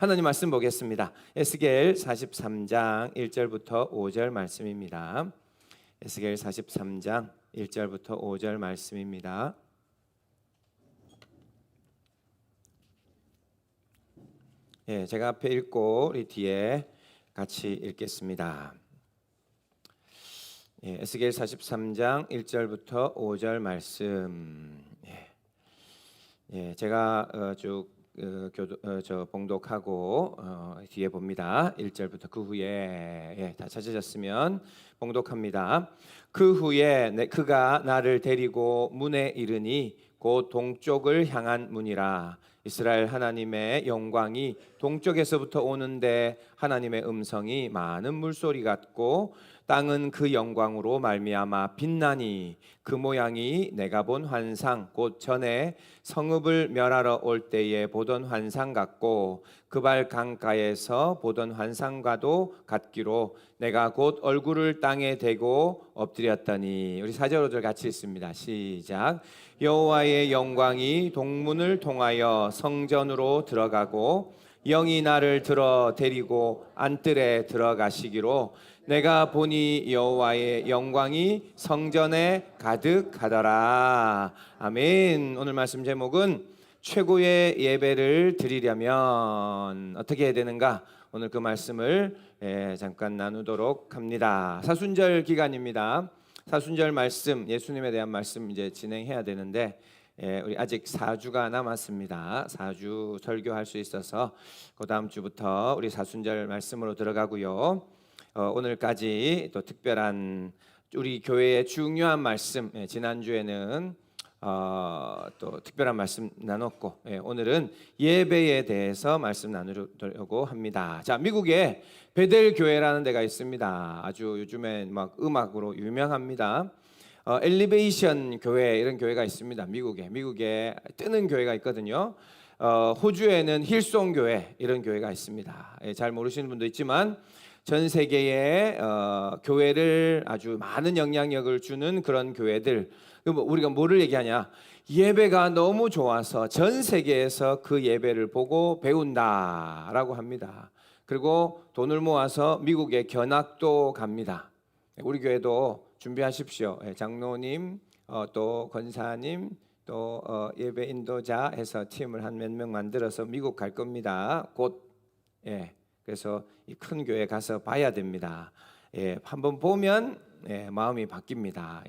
하나님 말씀 보겠습니다. 에스겔 43장 1절부터 5절 말씀입니다. 에스겔 43장 1절부터 5절 말씀입니다. 제가 앞에 읽고 우리 뒤에 같이 읽겠습니다. 에스겔 43장 1절부터 5절 말씀. 제가 쭉 봉독하고 뒤에 봅니다. 1절부터 그 후에 다 찾으셨으면 봉독합니다. 그 후에 그가 나를 데리고 문에 이르니 곧 동쪽을 향한 문이라. 이스라엘 하나님의 영광이 동쪽에서부터 오는데 하나님의 음성이 많은 물소리 같고 땅은 그 영광으로 말미암아 빛나니 그 모양이 내가 본 환상 곧 전에 성읍을 멸하러 올 때에 보던 환상 같고 그발 강가에서 보던 환상과도 같기로 내가 곧 얼굴을 땅에 대고 엎드렸더니 우리 4절 5절 같이 읽습니다. 시작. 여호와의 영광이 동문을 통하여 성전으로 들어가고 영이 나를 들어 데리고 안뜰에 들어가시기로 내가 보니 여호와의 영광이 성전에 가득하더라. 아멘. 오늘 말씀 제목은 최고의 예배를 드리려면 어떻게 해야 되는가? 오늘 그 말씀을 잠깐 나누도록 합니다. 사순절 기간입니다. 사순절 말씀, 예수님에 대한 말씀 이제 진행해야 되는데 우리 아직 4주가 남았습니다. 4주 설교할 수 있어서 그 다음 주부터 우리 사순절 말씀으로 들어가고요. 오늘까지 또 특별한 우리 교회의 중요한 말씀, 지난주에는 또 특별한 말씀 나눴고 오늘은 예배에 대해서 말씀 나누려고 합니다. 자, 미국에 베델 교회라는 데가 있습니다. 아주 요즘에 막 음악으로 유명합니다. 엘리베이션 교회 이런 교회가 있습니다. 미국에 뜨는 교회가 있거든요. 호주에는 힐송 교회 이런 교회가 있습니다. 잘 모르시는 분도 있지만 전 세계에 교회를 아주 많은 영향력을 주는 그런 교회들. 우리가 뭐를 얘기하냐? 예배가 너무 좋아서 전 세계에서 그 예배를 보고 배운다라고 합니다. 그리고 돈을 모아서 미국에 견학도 갑니다. 우리 교회도 준비하십시오. 장로님, 또 권사님, 또 예배 인도자 해서 팀을 한 몇 명 만들어서 미국 갈 겁니다. 곧. 그래서 이 큰 교회 가서 봐야 됩니다. 한번 보면 마음이 바뀝니다.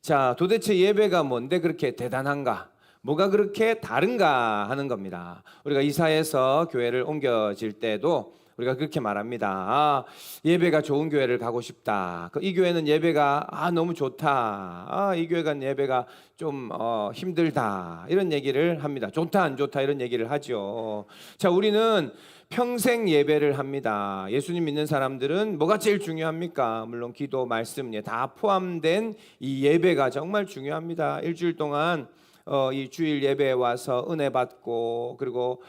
자, 도대체 예배가 뭔데 그렇게 대단한가? 뭐가 그렇게 다른가 하는 겁니다. 우리가 이사해서 교회를 옮겨질 때도 우리가 그렇게 말합니다. 예배가 좋은 교회를 가고 싶다. 이 교회는 예배가 너무 좋다. 이 교회가 예배가 좀 힘들다. 이런 얘기를 합니다. 좋다 안 좋다 이런 얘기를 하죠. 자, 우리는 평생 예배를 합니다. 예수님 믿는 사람들은 뭐가 제일 중요합니까? 물론 기도, 말씀 다 포함된 이 예배가 정말 중요합니다. 일주일 동안 이 주일 예배에 와서 은혜 받고 그리고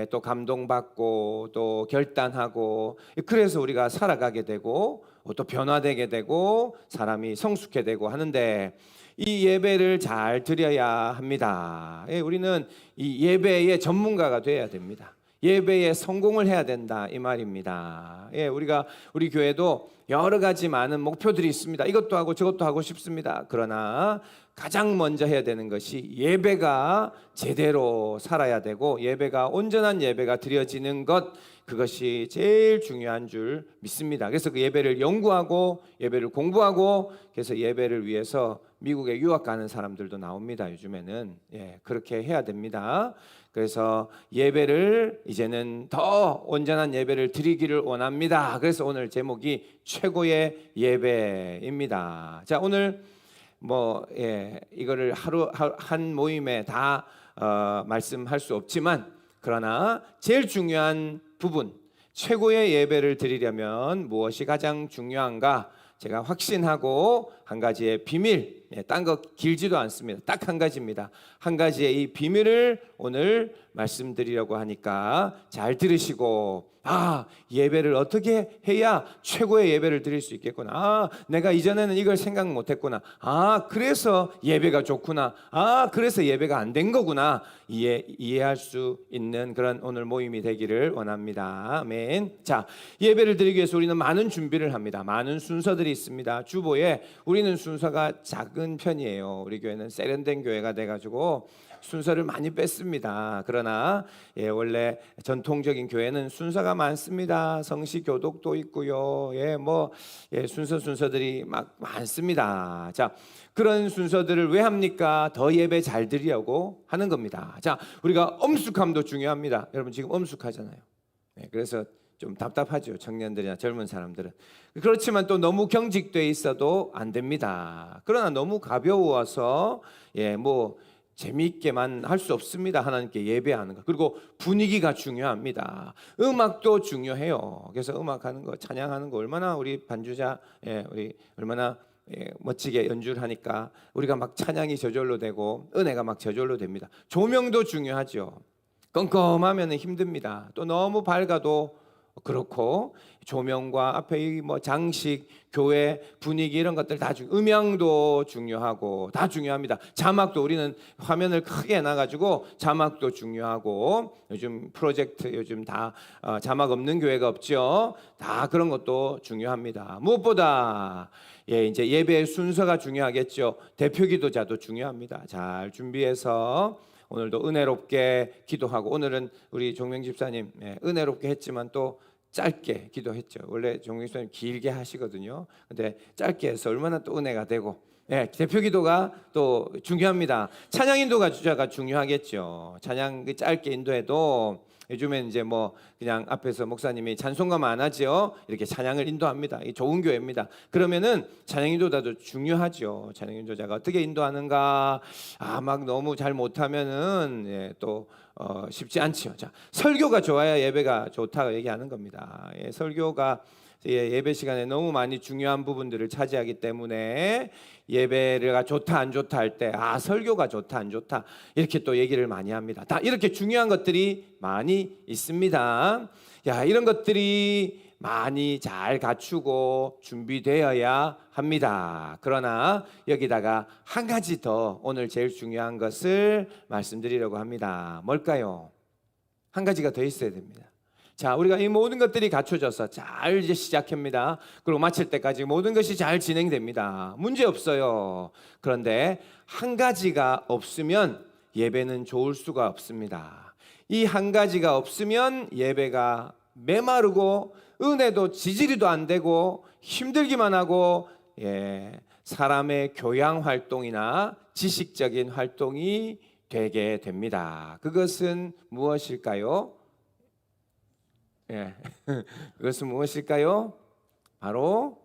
또 감동받고 또 결단하고 그래서 우리가 살아가게 되고 또 변화되게 되고 사람이 성숙해 되고 하는데 이 예배를 잘 드려야 합니다. 우리는 이 예배의 전문가가 되어야 됩니다. 예배에 성공을 해야 된다 이 말입니다. 우리 교회도 여러 가지 많은 목표들이 있습니다. 이것도 하고 저것도 하고 싶습니다. 그러나 가장 먼저 해야 되는 것이 예배가 제대로 살아야 되고 예배가 온전한 예배가 드려지는 것, 그것이 제일 중요한 줄 믿습니다. 그래서 그 예배를 연구하고 예배를 공부하고 그래서 예배를 위해서 미국에 유학 가는 사람들도 나옵니다. 요즘에는 그렇게 해야 됩니다. 그래서 예배를 이제는 더 온전한 예배를 드리기를 원합니다. 그래서 오늘 제목이 최고의 예배입니다. 자, 오늘 이거를 하루 한 모임에 다 말씀할 수 없지만 그러나 제일 중요한 부분, 최고의 예배를 드리려면 무엇이 가장 중요한가? 제가 확신하고 한 가지의 비밀, 딴 거 길지도 않습니다. 딱 한 가지입니다. 한 가지의 이 비밀을 오늘 말씀드리려고 하니까 잘 들으시고, 예배를 어떻게 해야 최고의 예배를 드릴 수 있겠구나. 내가 이전에는 이걸 생각 못했구나. 그래서 예배가 좋구나. 그래서 예배가 안 된 거구나. 이해할 수 있는 그런 오늘 모임이 되기를 원합니다. 아멘. 자, 예배를 드리기 위해서 우리는 많은 준비를 합니다. 많은 순서들이 있습니다. 주보에 우리는 순서가 작은 편이에요. 우리 교회는 세련된 교회가 돼가지고 순서를 많이 뺐습니다. 그러나 원래 전통적인 교회는 순서가 많습니다. 성시 교독도 있고요. 순서들이 막 많습니다. 자, 그런 순서들을 왜 합니까? 더 예배 잘 드리려고 하는 겁니다. 자, 우리가 엄숙함도 중요합니다. 여러분 지금 엄숙하잖아요. 그래서 좀 답답하죠. 청년들이나 젊은 사람들은. 그렇지만 또 너무 경직돼 있어도 안 됩니다. 그러나 너무 가벼워서 재미있게만 할 수 없습니다. 하나님께 예배하는 거. 그리고 분위기가 중요합니다. 음악도 중요해요. 그래서 음악하는 거, 찬양하는 거 얼마나 우리 반주자, 우리 얼마나 멋지게 연주를 하니까 우리가 막 찬양이 저절로 되고 은혜가 막 저절로 됩니다. 조명도 중요하죠. 껌껌하면 힘듭니다. 또 너무 밝아도 그렇고 조명과 앞에 장식, 교회 분위기 이런 것들 다 음향도 중요하고 다 중요합니다. 자막도 우리는 화면을 크게 해놔가지고 자막도 중요하고 요즘 프로젝트 요즘 다 자막 없는 교회가 없죠. 다 그런 것도 중요합니다. 무엇보다 이제 예배의 순서가 중요하겠죠. 대표 기도자도 중요합니다. 잘 준비해서 오늘도 은혜롭게 기도하고 오늘은 우리 종명 집사님 은혜롭게 했지만 또 짧게 기도했죠. 원래 종명 집사님 길게 하시거든요. 근데 짧게 해서 얼마나 또 은혜가 되고 대표 기도가 또 중요합니다. 찬양 인도가 중요하겠죠. 찬양 짧게 인도해도 요즘엔 이제 그냥 앞에서 목사님이 찬송가만 안 하죠. 이렇게 찬양을 인도합니다. 이 좋은 교회입니다. 그러면은 찬양 인도자도 중요하죠. 찬양 인도자가 어떻게 인도하는가 막 너무 잘 못하면은 또 쉽지 않죠. 자, 설교가 좋아야 예배가 좋다고 얘기하는 겁니다. 설교가 예배 시간에 너무 많이 중요한 부분들을 차지하기 때문에 예배가 좋다 안 좋다 할 때 설교가 좋다 안 좋다 이렇게 또 얘기를 많이 합니다. 다 이렇게 중요한 것들이 많이 있습니다. 이런 것들이 많이 잘 갖추고 준비되어야 합니다. 그러나 여기다가 한 가지 더 오늘 제일 중요한 것을 말씀드리려고 합니다. 뭘까요? 한 가지가 더 있어야 됩니다. 자, 우리가 이 모든 것들이 갖춰져서 잘 이제 시작합니다. 그리고 마칠 때까지 모든 것이 잘 진행됩니다. 문제 없어요. 그런데 한 가지가 없으면 예배는 좋을 수가 없습니다. 이 한 가지가 없으면 예배가 메마르고 은혜도 지지리도 안 되고 힘들기만 하고 사람의 교양 활동이나 지식적인 활동이 되게 됩니다. 그것은 무엇일까요? 그것은 무엇일까요? 바로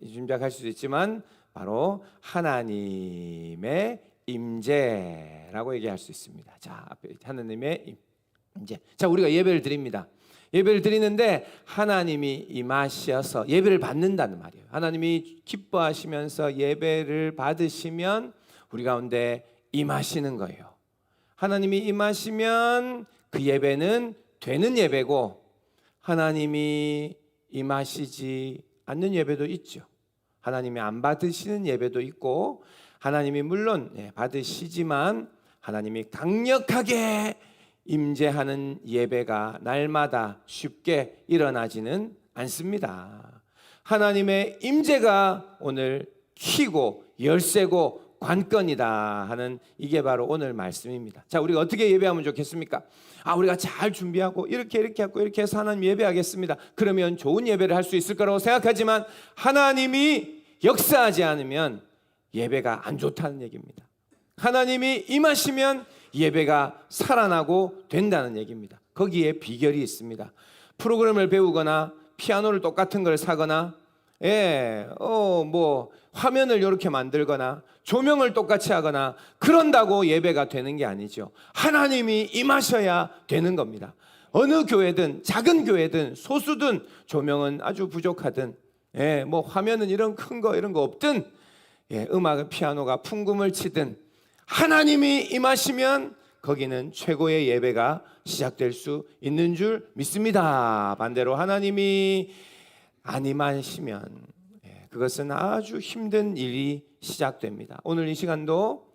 짐작할 수도 있지만 바로 하나님의 임재라고 얘기할 수 있습니다. 자, 앞에 하나님의 임재. 자, 우리가 예배를 드립니다. 예배를 드리는데 하나님이 임하셔서 예배를 받는다는 말이에요. 하나님이 기뻐하시면서 예배를 받으시면 우리 가운데 임하시는 거예요. 하나님이 임하시면 그 예배는 되는 예배고 하나님이 임하시지 않는 예배도 있죠. 하나님이 안 받으시는 예배도 있고 하나님이 물론 받으시지만 하나님이 강력하게 임재하는 예배가 날마다 쉽게 일어나지는 않습니다. 하나님의 임재가 오늘 키고 열쇠고 관건이다 하는 이게 바로 오늘 말씀입니다. 자, 우리가 어떻게 예배하면 좋겠습니까? 우리가 잘 준비하고 이렇게 하고 이렇게 해서 하나님 예배하겠습니다. 그러면 좋은 예배를 할 수 있을 거라고 생각하지만 하나님이 역사하지 않으면 예배가 안 좋다는 얘기입니다. 하나님이 임하시면 예배가 살아나고 된다는 얘기입니다. 거기에 비결이 있습니다. 프로그램을 배우거나 피아노를 똑같은 걸 사거나 화면을 이렇게 만들거나 조명을 똑같이 하거나 그런다고 예배가 되는 게 아니죠. 하나님이 임하셔야 되는 겁니다. 어느 교회든 작은 교회든 소수든 조명은 아주 부족하든 예, 뭐 화면은 이런 큰 거 이런 거 없든, 예, 음악은 피아노가 풍금을 치든 하나님이 임하시면 거기는 최고의 예배가 시작될 수 있는 줄 믿습니다. 반대로 하나님이 안 임하시면, 예, 그것은 아주 힘든 일이 시작됩니다. 오늘 이 시간도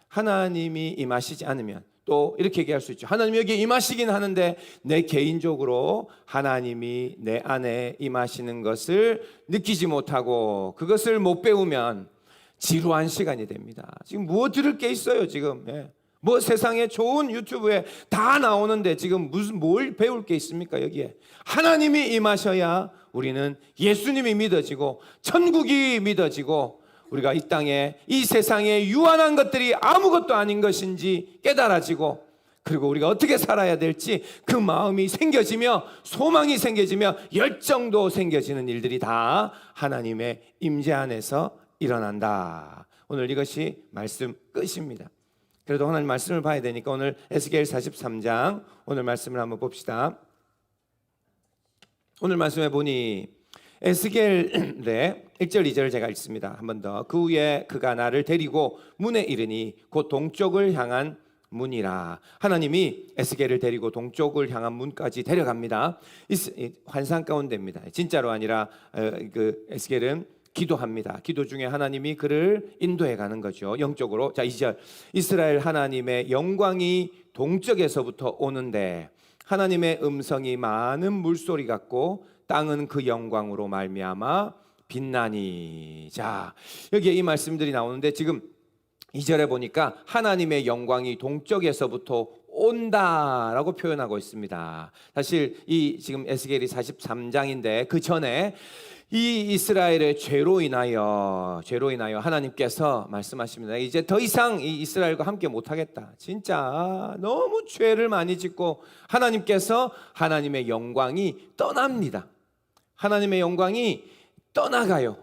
하나님이 임하시지 않으면, 또 이렇게 얘기할 수 있죠. 하나님이 여기 임하시긴 하는데 내 개인적으로 하나님이 내 안에 임하시는 것을 느끼지 못하고 그것을 못 배우면 지루한 시간이 됩니다. 지금 뭐 들을 게 있어요 지금. 예. 뭐 세상에 좋은 유튜브에 다 나오는데 지금 무슨 뭘 배울 게 있습니까? 여기에 하나님이 임하셔야 우리는 예수님이 믿어지고 천국이 믿어지고 우리가 이 땅에 이 세상에 유한한 것들이 아무것도 아닌 것인지 깨달아지고, 그리고 우리가 어떻게 살아야 될지 그 마음이 생겨지며 소망이 생겨지며 열정도 생겨지는 일들이 다 하나님의 임재 안에서 일어난다. 오늘 이것이 말씀 끝입니다. 그래도 하나님 말씀을 봐야 되니까 오늘 에스겔 43장 오늘 말씀을 한번 봅시다. 오늘 말씀에 보니 에스겔의 1절 2절 제가 읽습니다. 한 번 더. 그 후에 그가 나를 데리고 문에 이르니 곧 동쪽을 향한 문이라. 하나님이 에스겔을 데리고 동쪽을 향한 문까지 데려갑니다. 환상 가운데입니다. 진짜로 아니라 그 에스겔은 기도합니다. 기도 중에 하나님이 그를 인도해 가는 거죠. 영적으로. 자, 2절. 이스라엘 하나님의 영광이 동쪽에서부터 오는데 하나님의 음성이 많은 물소리 같고 땅은 그 영광으로 말미암아 빛나니. 자, 여기에 이 말씀들이 나오는데 지금 2절에 보니까 하나님의 영광이 동쪽에서부터 온다라고 표현하고 있습니다. 사실 이 지금 에스겔이 43장인데 그 전에 이 이스라엘의 죄로 인하여 하나님께서 말씀하십니다. 이제 더 이상 이 이스라엘과 함께 못하겠다. 진짜 너무 죄를 많이 짓고 하나님께서 하나님의 영광이 떠납니다. 하나님의 영광이 떠나가요.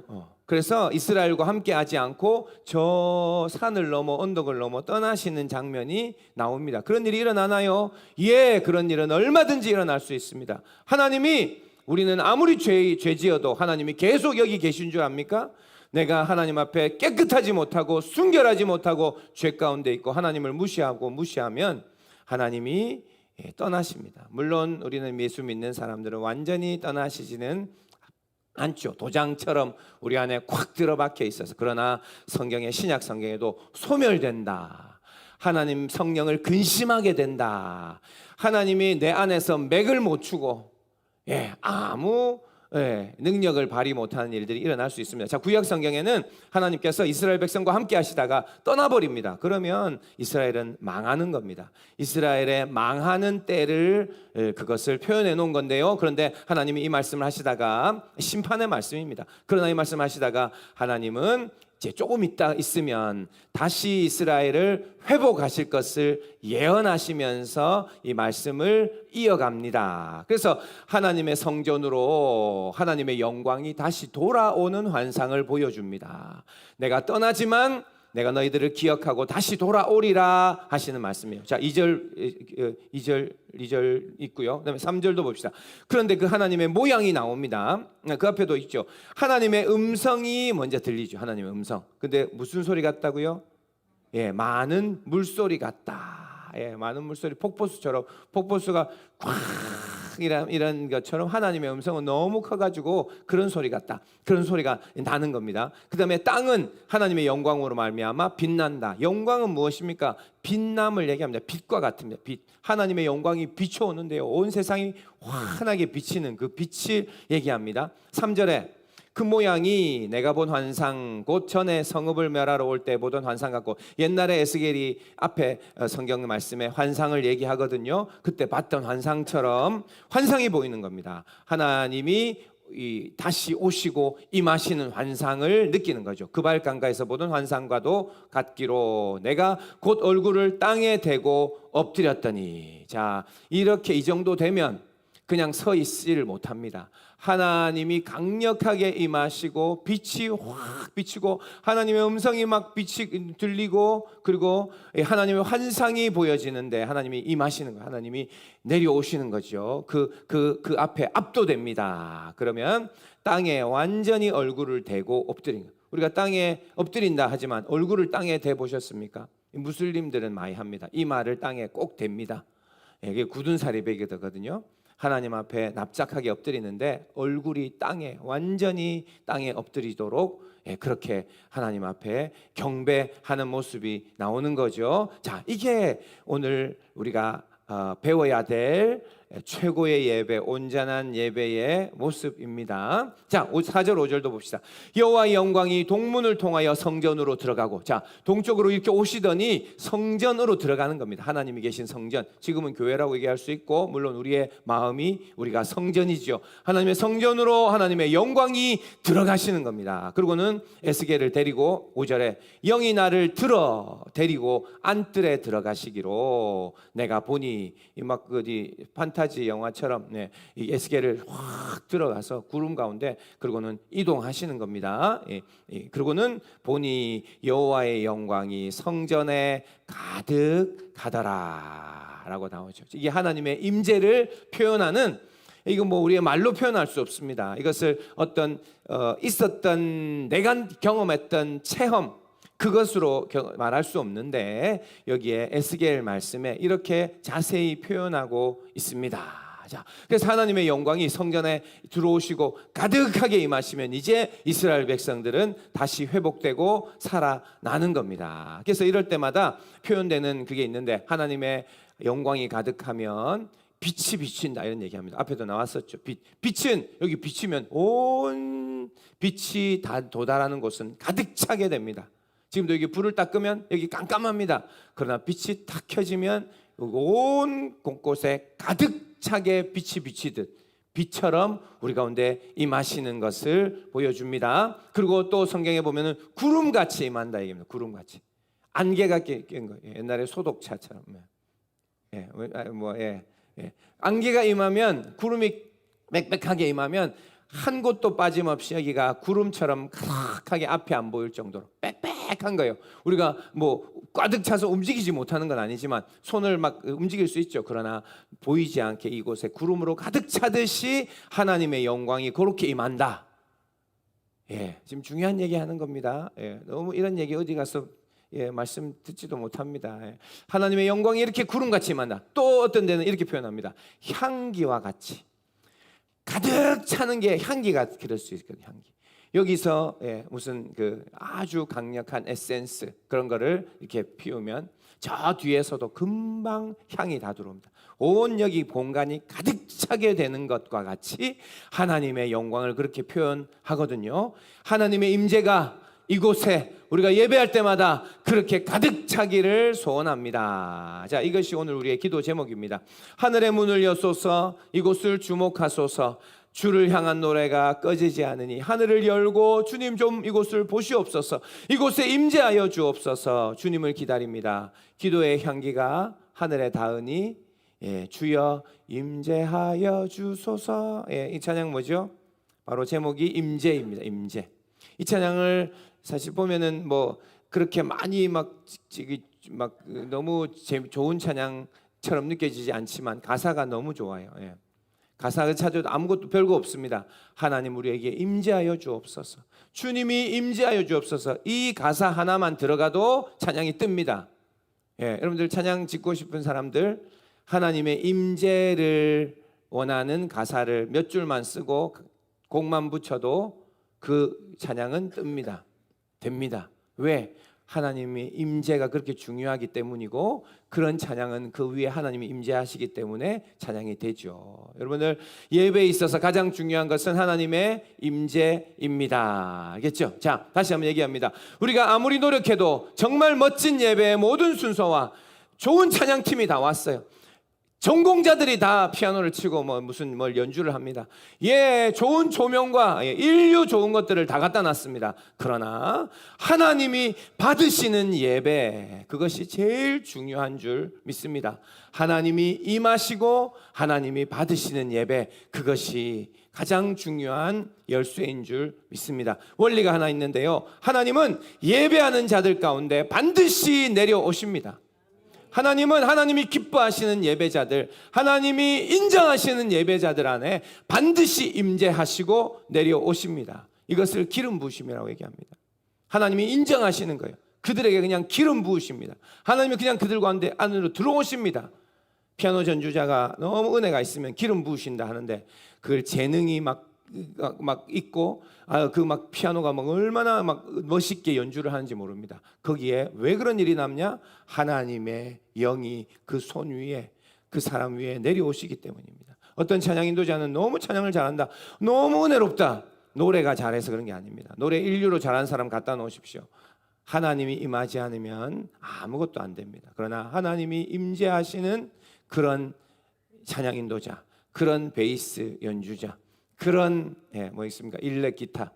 그래서 이스라엘과 함께 하지 않고 저 산을 넘어 언덕을 넘어 떠나시는 장면이 나옵니다. 그런 일이 일어나나요? 예, 그런 일은 얼마든지 일어날 수 있습니다. 하나님이, 우리는 아무리 죄지어도 하나님이 계속 여기 계신 줄 압니까? 내가 하나님 앞에 깨끗하지 못하고 순결하지 못하고 죄 가운데 있고 하나님을 무시하면 하나님이 떠나십니다. 물론 우리는 예수 믿는 사람들은 완전히 떠나시지는 않죠. 도장처럼 우리 안에 콱 들어박혀 있어서. 그러나 성경에, 신약 성경에도 소멸된다, 하나님 성령을 근심하게 된다, 하나님이 내 안에서 맥을 못 추고 아무 능력을 발휘 못하는 일들이 일어날 수 있습니다. 자, 구약 성경에는 하나님께서 이스라엘 백성과 함께 하시다가 떠나버립니다. 그러면 이스라엘은 망하는 겁니다. 이스라엘의 망하는 때를 그것을 표현해 놓은 건데요. 그런데 하나님이 이 말씀을 하시다가 심판의 말씀입니다. 그러나 이 말씀을 하시다가 하나님은 이제 조금 있으면 다시 이스라엘을 회복하실 것을 예언하시면서 이 말씀을 이어갑니다. 그래서 하나님의 성전으로 하나님의 영광이 다시 돌아오는 환상을 보여줍니다. 내가 떠나지만 내가 너희들을 기억하고 다시 돌아오리라 하시는 말씀이에요. 자, 2절 있고요. 그다음에 3절도 봅시다. 그런데 그 하나님의 모양이 나옵니다. 그 앞에도 있죠. 하나님의 음성이 먼저 들리죠. 하나님의 음성. 근데 무슨 소리 같다고요? 예, 많은 물소리 같다. 예, 많은 물소리, 폭포수처럼, 폭포수가 꽉 이런 것처럼 하나님의 음성은 너무 커가지고 그런 소리 같다. 그런 소리가 나는 겁니다. 그 다음에 땅은 하나님의 영광으로 말미암아 빛난다. 영광은 무엇입니까? 빛남을 얘기합니다. 빛과 같습니다. 빛. 하나님의 영광이 비춰오는데요, 온 세상이 환하게 비치는 그 빛을 얘기합니다. 3절에 그 모양이 내가 본 환상 곧 전에 성읍을 멸하러 올 때 보던 환상 같고, 옛날에 에스겔이 앞에 성경 말씀에 환상을 얘기하거든요. 그때 봤던 환상처럼 환상이 보이는 겁니다. 하나님이 다시 오시고 임하시는 환상을 느끼는 거죠. 그발 강가에서 보던 환상과도 같기로 내가 곧 얼굴을 땅에 대고 엎드렸더니. 자, 이렇게 이 정도 되면 그냥 서 있지를 못합니다. 하나님이 강력하게 임하시고 빛이 확 비치고 하나님의 음성이 막 빛이 들리고 그리고 하나님의 환상이 보여지는데 하나님이 임하시는 거예요. 하나님이 내려오시는 거죠. 그 앞에 압도됩니다. 그러면 땅에 완전히 얼굴을 대고 엎드린 거예요. 우리가 땅에 엎드린다 하지만 얼굴을 땅에 대 보셨습니까? 무슬림들은 많이 합니다. 이 말을 땅에 꼭 댑니다. 이게 굳은 살이 베게 되거든요. 하나님 앞에 납작하게 엎드리는데 얼굴이 땅에 완전히 땅에 엎드리도록 그렇게 하나님 앞에 경배하는 모습이 나오는 거죠. 자, 이게 오늘 우리가 배워야 될 최고의 예배, 온전한 예배의 모습입니다. 자, 4절 5절도 봅시다. 여호와의 영광이 동문을 통하여 성전으로 들어가고, 자, 동쪽으로 이렇게 오시더니 성전으로 들어가는 겁니다. 하나님이 계신 성전. 지금은 교회라고 얘기할 수 있고 물론 우리의 마음이 우리가 성전이죠. 하나님의 성전으로 하나님의 영광이 들어가시는 겁니다. 그리고는 에스겔을 데리고 5절에 영이 나를 데리고 안뜰에 들어가시기로 내가 보니 막 판타지 영화처럼 이 에스겔을 확 들어가서 구름 가운데 그리고는 이동하시는 겁니다. 그리고는 보니 여호와의 영광이 성전에 가득하더라라고 나오죠. 이게 하나님의 임재를 표현하는, 이건 뭐 우리의 말로 표현할 수 없습니다. 이것을 어떤 있었던 내가 경험했던 체험 그것으로 말할 수 없는데 여기에 에스겔 말씀에 이렇게 자세히 표현하고 있습니다. 자, 그래서 하나님의 영광이 성전에 들어오시고 가득하게 임하시면 이제 이스라엘 백성들은 다시 회복되고 살아나는 겁니다. 그래서 이럴 때마다 표현되는 그게 있는데 하나님의 영광이 가득하면 빛이 비친다 이런 얘기합니다. 앞에도 나왔었죠. 빛은 여기 비치면 온 빛이 다 도달하는 곳은 가득 차게 됩니다. 지금도 여기 불을 딱 끄면 여기 깜깜합니다. 그러나 빛이 탁 켜지면 온 곳곳에 가득 차게 빛이 비치듯 빛처럼 우리 가운데 임하시는 것을 보여줍니다. 그리고 또 성경에 보면은 구름같이 임한다 얘기입니다. 구름같이 안개가 낀 거예요. 옛날에 소독차처럼. 안개가 임하면 구름이 빽빽하게 임하면 한 곳도 빠짐없이 여기가 구름처럼 가득하게 앞이 안 보일 정도로 빽빽한 거예요. 우리가 뭐 가득 차서 움직이지 못하는 건 아니지만 손을 막 움직일 수 있죠. 그러나 보이지 않게 이곳에 구름으로 가득 차듯이 하나님의 영광이 그렇게 임한다. 지금 중요한 얘기 하는 겁니다. 너무 이런 얘기 어디 가서 말씀 듣지도 못합니다. 하나님의 영광이 이렇게 구름같이 임한다. 또 어떤 데는 이렇게 표현합니다. 향기와 같이. 가득 차는 게 향기가 그럴 수 있거든요. 향기. 여기서 무슨 그 아주 강력한 에센스 그런 거를 이렇게 피우면 저 뒤에서도 금방 향이 다 들어옵니다. 온 여기 공간이 가득 차게 되는 것과 같이 하나님의 영광을 그렇게 표현하거든요. 하나님의 임재가 이곳에 우리가 예배할 때마다 그렇게 가득 차기를 소원합니다. 자, 이것이 오늘 우리의 기도 제목입니다. 하늘의 문을 여소서 이곳을 주목하소서. 주를 향한 노래가 꺼지지 않으니 하늘을 열고 주님 좀 이곳을 보시옵소서. 이곳에 임재하여 주옵소서. 주님을 기다립니다. 기도의 향기가 하늘에 닿으니 주여 임재하여 주소서. 이 찬양 뭐죠? 바로 제목이 임재입니다. 임재. 이 찬양을 사실 보면은 뭐 그렇게 많이 막 너무 좋은 찬양처럼 느껴지지 않지만 가사가 너무 좋아요. 가사를 찾아도 아무것도 별거 없습니다. 하나님 우리에게 임재하여 주옵소서. 주님이 임재하여 주옵소서. 이 가사 하나만 들어가도 찬양이 뜹니다. 여러분들 찬양 짓고 싶은 사람들 하나님의 임재를 원하는 가사를 몇 줄만 쓰고 곡만 붙여도 그 찬양은 뜹니다. 됩니다. 왜? 하나님의 임재가 그렇게 중요하기 때문이고 그런 찬양은 그 위에 하나님이 임재하시기 때문에 찬양이 되죠. 여러분들 예배에 있어서 가장 중요한 것은 하나님의 임재입니다. 알겠죠? 자, 다시 한번 얘기합니다. 우리가 아무리 노력해도 정말 멋진 예배의 모든 순서와 좋은 찬양팀이 다 왔어요. 전공자들이 다 피아노를 치고 무슨 뭘 연주를 합니다. 좋은 조명과 인류 좋은 것들을 다 갖다 놨습니다. 그러나 하나님이 받으시는 예배, 그것이 제일 중요한 줄 믿습니다. 하나님이 임하시고 하나님이 받으시는 예배, 그것이 가장 중요한 열쇠인 줄 믿습니다. 원리가 하나 있는데요, 하나님은 예배하는 자들 가운데 반드시 내려오십니다. 하나님은 하나님이 기뻐하시는 예배자들, 하나님이 인정하시는 예배자들 안에 반드시 임재하시고 내려오십니다. 이것을 기름 부으심이라고 얘기합니다. 하나님이 인정하시는 거예요. 그들에게 그냥 기름 부으십니다. 하나님이 그냥 그들 가운데 안으로 들어오십니다. 피아노 전주자가 너무 은혜가 있으면 기름 부으신다 하는데, 그걸 재능이 막 있고 그 막 피아노가 막 얼마나 막 멋있게 연주를 하는지 모릅니다. 거기에 왜 그런 일이 남냐? 하나님의 영이 그 손 위에, 그 사람 위에 내려오시기 때문입니다. 어떤 찬양 인도자는 너무 찬양을 잘한다, 너무 은혜롭다, 노래가 잘해서 그런 게 아닙니다. 노래 인류로 잘하는 사람 갖다 놓으십시오. 하나님이 임하지 않으면 아무것도 안 됩니다. 그러나 하나님이 임재하시는 그런 찬양 인도자, 그런 베이스 연주자, 그런 뭐 있습니까? 일렉 기타,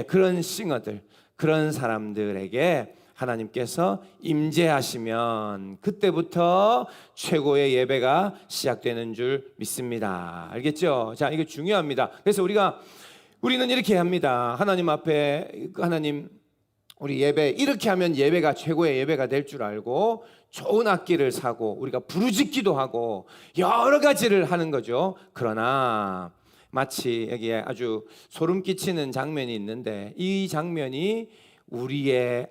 그런 싱어들, 그런 사람들에게 하나님께서 임재하시면 그때부터 최고의 예배가 시작되는 줄 믿습니다. 알겠죠? 자, 이게 중요합니다. 그래서 우리는 이렇게 합니다. 하나님 앞에, 하나님, 우리 예배 이렇게 하면 예배가 최고의 예배가 될 줄 알고 좋은 악기를 사고 우리가 부르짖기도 하고 여러 가지를 하는 거죠. 그러나 마치 여기에 아주 소름 끼치는 장면이 있는데, 이 장면이 우리의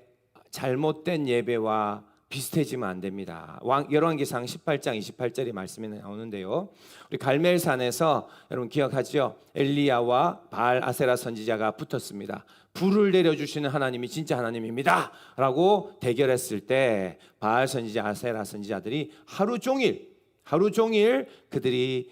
잘못된 예배와 비슷해지면 안 됩니다. 열왕기상 18장 28절의 말씀이 나오는데요, 우리 갈멜산에서 여러분 기억하죠? 엘리야와 바알 아세라 선지자가 붙었습니다. 불을 내려주시는 하나님이 진짜 하나님입니다 라고 대결했을 때, 바알 선지자, 아세라 선지자들이 하루 종일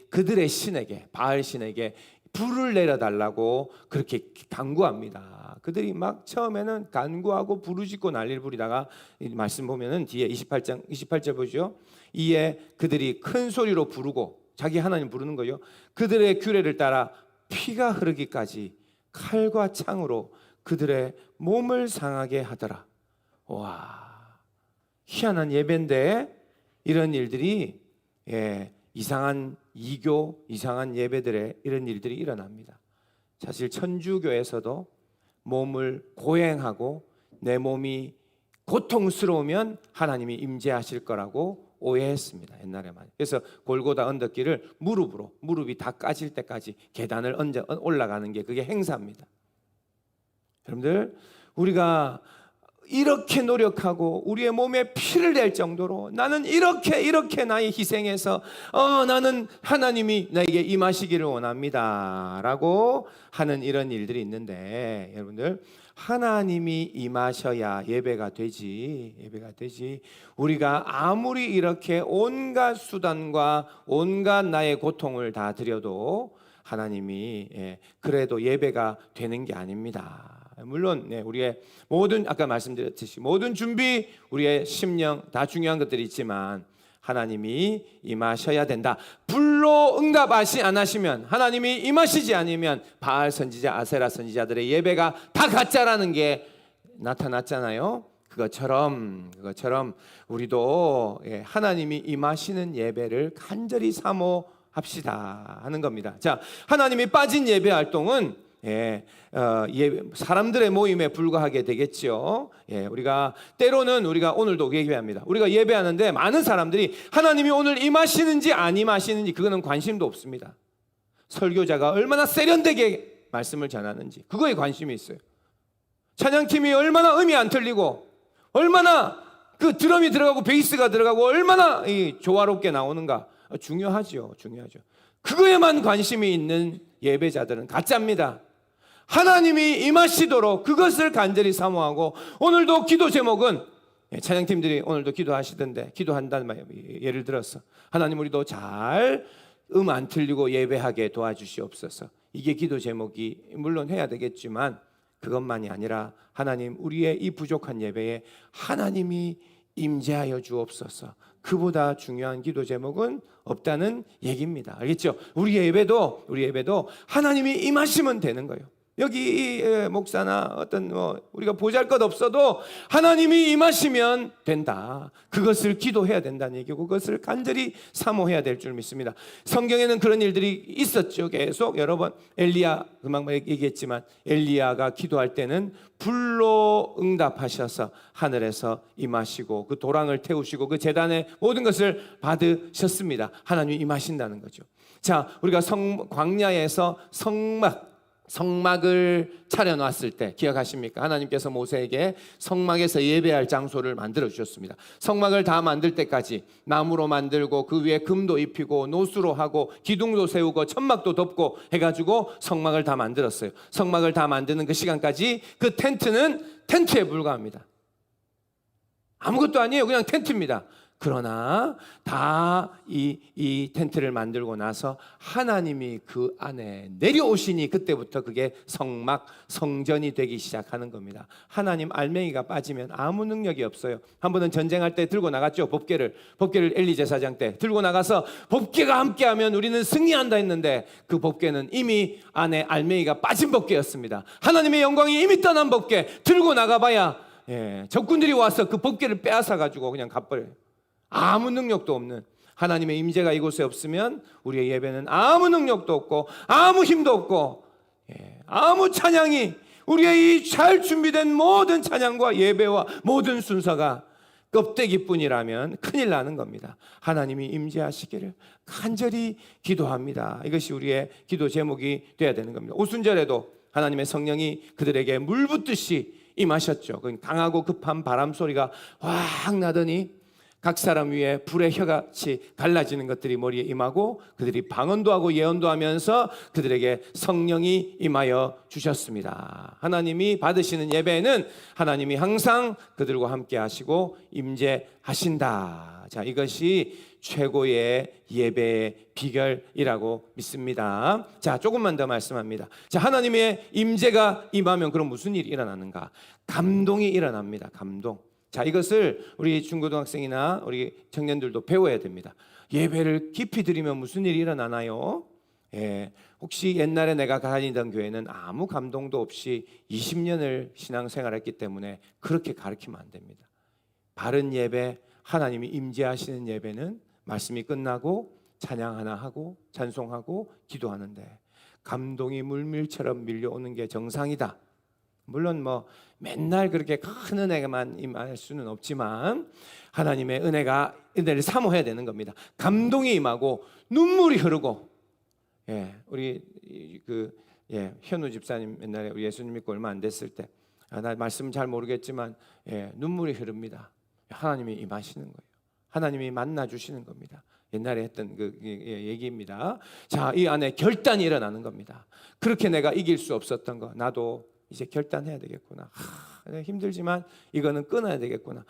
그들의 신에게, 바알 신에게 불을 내려달라고 그렇게 간구합니다. 그들이 막 처음에는 간구하고 부르짖고 난리를 부리다가, 말씀 보면은 뒤에 28절 보죠. 이에 그들이 큰 소리로 부르고, 자기 하나님 부르는 거요, 그들의 규례를 따라 피가 흐르기까지 칼과 창으로 그들의 몸을 상하게 하더라. 와, 희한한 예배인데 이런 일들이, 이상한 이교, 이상한 예배들에 이런 일들이 일어납니다. 사실 천주교에서도 몸을 고행하고 내 몸이 고통스러우면 하나님이 임재하실 거라고 오해했습니다, 옛날에만. 그래서 골고다 언덕길을 무릎이 다 까질 때까지 계단을 올라가는 게 그게 행사입니다. 여러분들, 우리가 이렇게 노력하고 우리의 몸에 피를 낼 정도로 나는 이렇게 나의 희생해서 나는 하나님이 나에게 임하시기를 원합니다 라고 하는 이런 일들이 있는데, 여러분들, 하나님이 임하셔야 예배가 되지. 우리가 아무리 이렇게 온갖 수단과 온갖 나의 고통을 다 드려도 하나님이 그래도 예배가 되는 게 아닙니다. 물론 우리의 모든, 아까 말씀드렸듯이 모든 준비, 우리의 심령 다 중요한 것들이 있지만 하나님이 임하셔야 된다. 불로 응답하시 안 하시면, 하나님이 임하시지 않으면 바알 선지자, 아세라 선지자들의 예배가 다 가짜라는 게 나타났잖아요. 그것처럼 우리도 하나님이 임하시는 예배를 간절히 사모합시다 하는 겁니다. 자, 하나님이 빠진 예배 활동은 사람들의 모임에 불과하게 되겠죠. 우리가 때로는 오늘도 예배합니다. 우리가 예배하는데 많은 사람들이 하나님이 오늘 임하시는지 안 임하시는지 그거는 관심도 없습니다. 설교자가 얼마나 세련되게 말씀을 전하는지 그거에 관심이 있어요. 찬양팀이 얼마나 음이 안 틀리고, 얼마나 그 드럼이 들어가고 베이스가 들어가고 얼마나 조화롭게 나오는가 중요하죠. 그거에만 관심이 있는 예배자들은 가짜입니다. 하나님이 임하시도록 그것을 간절히 사모하고, 오늘도 기도 제목은, 찬양팀들이 오늘도 기도하시던데, 기도한다는 말, 예를 들어서 하나님 우리도 잘 안 틀리고 예배하게 도와주시옵소서. 이게 기도 제목이 물론 해야 되겠지만 그것만이 아니라, 하나님 우리의 이 부족한 예배에 하나님이 임재하여 주옵소서. 그보다 중요한 기도 제목은 없다는 얘기입니다. 알겠죠? 우리의 예배도 하나님이 임하시면 되는 거예요. 여기 목사나 어떤 우리가 보잘것 없어도 하나님이 임하시면 된다. 그것을 기도해야 된다는 얘기고 그것을 간절히 사모해야 될 줄 믿습니다. 성경에는 그런 일들이 있었죠. 계속 여러 번 엘리야 금방 얘기했지만 엘리야가 기도할 때는 불로 응답하셔서 하늘에서 임하시고 그 도랑을 태우시고 그 제단의 모든 것을 받으셨습니다. 하나님이 임하신다는 거죠. 자, 우리가 광야에서 성막을 차려놨을 때 기억하십니까? 하나님께서 모세에게 성막에서 예배할 장소를 만들어 주셨습니다. 성막을 다 만들 때까지 나무로 만들고 그 위에 금도 입히고 노수로 하고 기둥도 세우고 천막도 덮고 해가지고 성막을 다 만들었어요. 성막을 다 만드는 그 시간까지 그 텐트는 텐트에 불과합니다. 아무것도 아니에요. 그냥 텐트입니다. 그러나 다 이 텐트를 만들고 나서 하나님이 그 안에 내려오시니 그때부터 그게 성전이 되기 시작하는 겁니다. 하나님 알맹이가 빠지면 아무 능력이 없어요. 한 번은 전쟁할 때 들고 나갔죠. 법궤를 엘리 제사장 때 들고 나가서 법궤가 함께하면 우리는 승리한다 했는데 그 법궤는 이미 안에 알맹이가 빠진 법궤였습니다. 하나님의 영광이 이미 떠난 법궤 들고 나가봐야 적군들이 와서 그 법궤를 빼앗아 가지고 그냥 가버려요. 아무 능력도 없는 하나님의 임재가 이곳에 없으면 우리의 예배는 아무 능력도 없고 아무 힘도 없고 아무 찬양이 우리의 이 잘 준비된 모든 찬양과 예배와 모든 순서가 껍데기뿐이라면 큰일 나는 겁니다. 하나님이 임재하시기를 간절히 기도합니다. 이것이 우리의 기도 제목이 되어야 되는 겁니다. 오순절에도 하나님의 성령이 그들에게 물 붓듯이 임하셨죠. 강하고 급한 바람 소리가 확 나더니 각 사람 위에 불의 혀같이 갈라지는 것들이 머리에 임하고 그들이 방언도 하고 예언도 하면서 그들에게 성령이 임하여 주셨습니다. 하나님이 받으시는 예배는 하나님이 항상 그들과 함께 하시고 임재하신다. 자, 이것이 최고의 예배의 비결이라고 믿습니다. 자, 조금만 더 말씀합니다. 자, 하나님의 임재가 임하면 그럼 무슨 일이 일어나는가? 감동이 일어납니다. 감동. 자, 이것을 우리 중고등학생이나 우리 청년들도 배워야 됩니다. 예배를 깊이 드리면 무슨 일이 일어나나요? 혹시 옛날에 내가 다니던 교회는 아무 감동도 없이 20년을 신앙생활했기 때문에 그렇게 가르치면 안 됩니다. 바른 예배, 하나님이 임재하시는 예배는 말씀이 끝나고 찬양 하나 하고 찬송하고 기도하는데 감동이 물밀처럼 밀려오는 게 정상이다. 물론 맨날 그렇게 큰 은혜만 임할 수는 없지만 하나님의 은혜를 사모해야 되는 겁니다. 감동이 임하고 눈물이 흐르고 우리 현우 집사님 옛날에 우리 예수님 믿고 얼마 안 됐을 때 나 말씀 잘 모르겠지만 눈물이 흐릅니다. 하나님이 임하시는 거예요. 하나님이 만나 주시는 겁니다. 옛날에 했던 그 얘기입니다. 자, 이 안에 결단이 일어나는 겁니다. 그렇게 내가 이길 수 없었던 거 나도 이제 결단해야 되겠구나. 힘들지만 이거는 끊어야 되겠구나.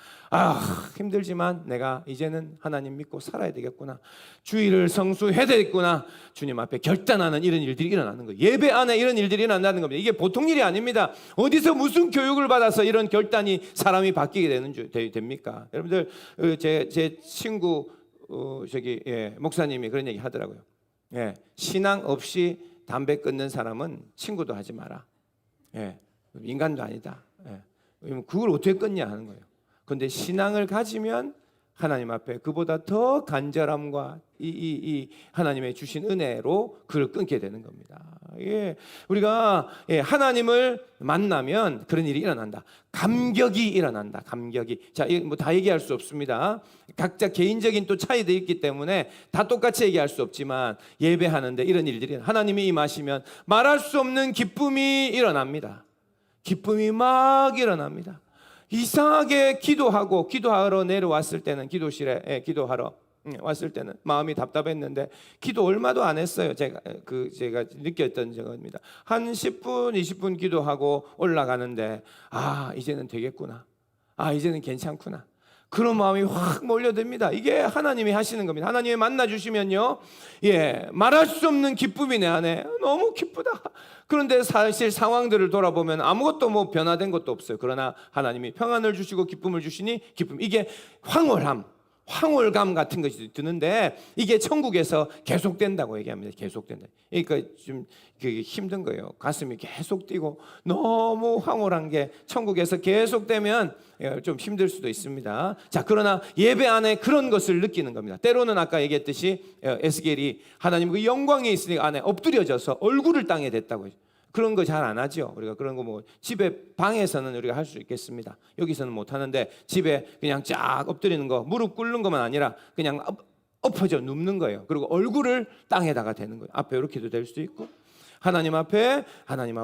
힘들지만 내가 이제는 하나님 믿고 살아야 되겠구나. 주의를 성수해야 되겠구나. 주님 앞에 결단하는 이런 일들이 일어나는 거예요. 예배 안에 이런 일들이 일어난다는 겁니다. 이게 보통 일이 아닙니다. 어디서 무슨 교육을 받아서 이런 결단이 사람이 바뀌게 됩니까? 여러분들 제 친구 목사님이 그런 얘기 하더라고요. 신앙 없이 담배 끊는 사람은 친구도 하지 마라. 인간도 아니다. 그걸 어떻게 끊냐 하는 거예요. 그런데 신앙을 가지면 하나님 앞에 그보다 더 간절함과 이 하나님의 주신 은혜로 그걸 끊게 되는 겁니다. 우리가 하나님을 만나면 그런 일이 일어난다. 감격이 일어난다. 감격이. 자, 이거 다 얘기할 수 없습니다. 각자 개인적인 또 차이도 있기 때문에 다 똑같이 얘기할 수 없지만 예배하는데 이런 일들이 하나님이 임하시면 말할 수 없는 기쁨이 일어납니다. 기쁨이 막 일어납니다. 이상하게 기도하러 내려왔을 때는 기도실에 기도하러 왔을 때는 마음이 답답했는데 기도 얼마도 안 했어요. 제가 느꼈던 적입니다. 한 10분, 20분 기도하고 올라가는데 이제는 되겠구나. 이제는 괜찮구나. 그런 마음이 확 몰려듭니다. 이게 하나님이 하시는 겁니다. 하나님이 만나 주시면요, 말할 수 없는 기쁨이 내 안에 너무 기쁘다. 그런데 사실 상황들을 돌아보면 아무것도 변화된 것도 없어요. 그러나 하나님이 평안을 주시고 기쁨을 주시니 기쁨. 이게 황홀함, 황홀감 같은 것이 드는데 이게 천국에서 계속된다고 얘기합니다. 계속된다. 그러니까 좀 힘든 거예요. 가슴이 계속 뛰고 너무 황홀한 게 천국에서 계속되면 좀 힘들 수도 있습니다. 자, 그러나 예배 안에 그런 것을 느끼는 겁니다. 때로는 아까 얘기했듯이 에스겔이 하나님 그 영광에 있으니까 안에 엎드려져서 얼굴을 땅에 댔다고 해요. 그런 거 잘 안 하죠. 우리가 그런 거 뭐 집에 방에서는 우리가 할 수 있겠습니다. 여기서는 못 하는데 집에 그냥 쫙 엎드리는 거, 무릎 꿇는 것만 아니라 그냥 엎어져 눕는 거예요. 그리고 얼굴을 땅에다가 대는 거예요. 앞에 이렇게도 될 수도 있고 하나님 앞에